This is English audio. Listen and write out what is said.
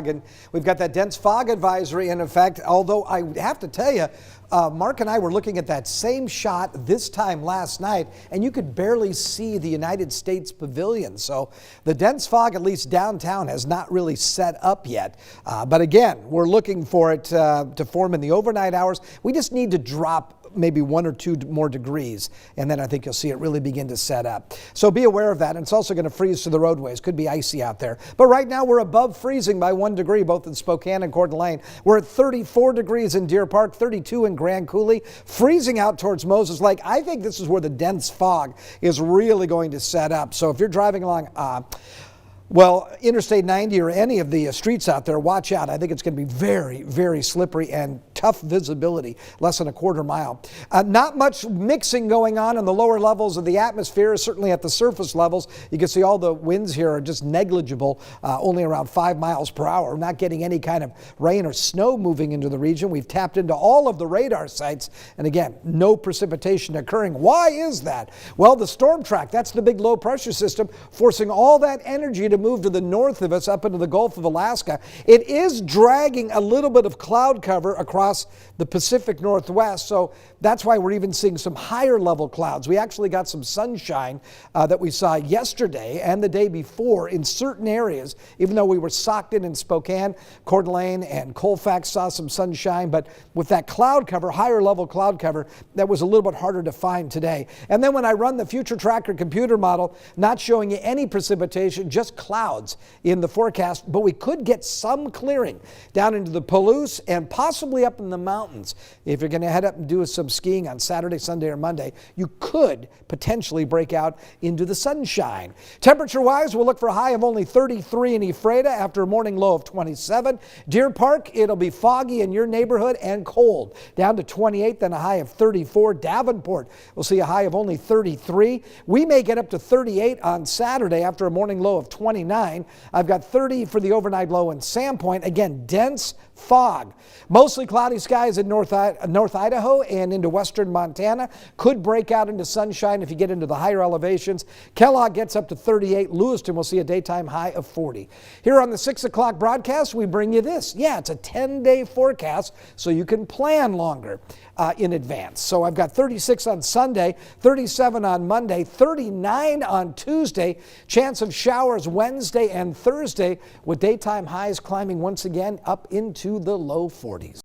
And we've got that dense fog advisory, and in fact, although I have to tell you, Mark and I were looking at that same shot this time last night, and you could barely see the United States Pavilion. So the dense fog, at least downtown, has not really set up yet. But again, we're looking for it to form in the overnight hours. We just need to drop maybe 1 or 2 more degrees, and then I think you'll see it really begin to set up. So be aware of that, and it's also going to freeze to the roadways. Could be icy out there. But right now we're above freezing by 1 degree, both in Spokane and Coeur d'Alene. We're at 34 degrees in Deer Park, 32 in Grand Coulee, freezing out towards Moses Lake. I think this is where the dense fog is really going to set up. So if you're driving along Interstate 90 or any of the streets out there, watch out. I think it's going to be very, very slippery and tough visibility, less than a quarter mile. Not much mixing going on in the lower levels of the atmosphere, certainly at the surface levels. You can see all the winds here are just negligible, only around 5 miles per hour. We're not getting any kind of rain or snow moving into the region. We've tapped into all of the radar sites, and again, no precipitation occurring. Why is that? Well, the storm track, that's the big low pressure system, forcing all that energy to move to the north of us up into the Gulf of Alaska. It is dragging a little bit of cloud cover across the Pacific Northwest, so that's why we're even seeing some higher level clouds. We actually got some sunshine that we saw yesterday and the day before in certain areas, even though we were socked in Spokane, Coeur d'Alene, and Colfax saw some sunshine, but with that cloud cover, higher level cloud cover, that was a little bit harder to find today. And then when I run the future tracker computer model, not showing you any precipitation, just clouds in the forecast, but we could get some clearing down into the Palouse and possibly up in the mountains. If you're going to head up and do some skiing on Saturday, Sunday, or Monday, you could potentially break out into the sunshine. Temperature-wise, we'll look for a high of only 33 in Ephrata after a morning low of 27. Deer Park, it'll be foggy in your neighborhood and cold, down to 28, then a high of 34. Davenport, we'll see a high of only 33. We may get up to 38 on Saturday after a morning low of 29. I've got 30 for the overnight low in Sandpoint. Again, dense fog. Mostly cloudy skies in North Idaho and into western Montana. Could break out into sunshine if you get into the higher elevations. Kellogg gets up to 38. Lewiston will see a daytime high of 40. Here on the 6 o'clock broadcast, we bring you this. Yeah, it's a 10-day forecast, so you can plan longer in advance. So I've got 36 on Sunday, 37 on Monday, 39 on Tuesday. Chance of showers Wednesday and Thursday, with daytime highs climbing once again up into the low 40s.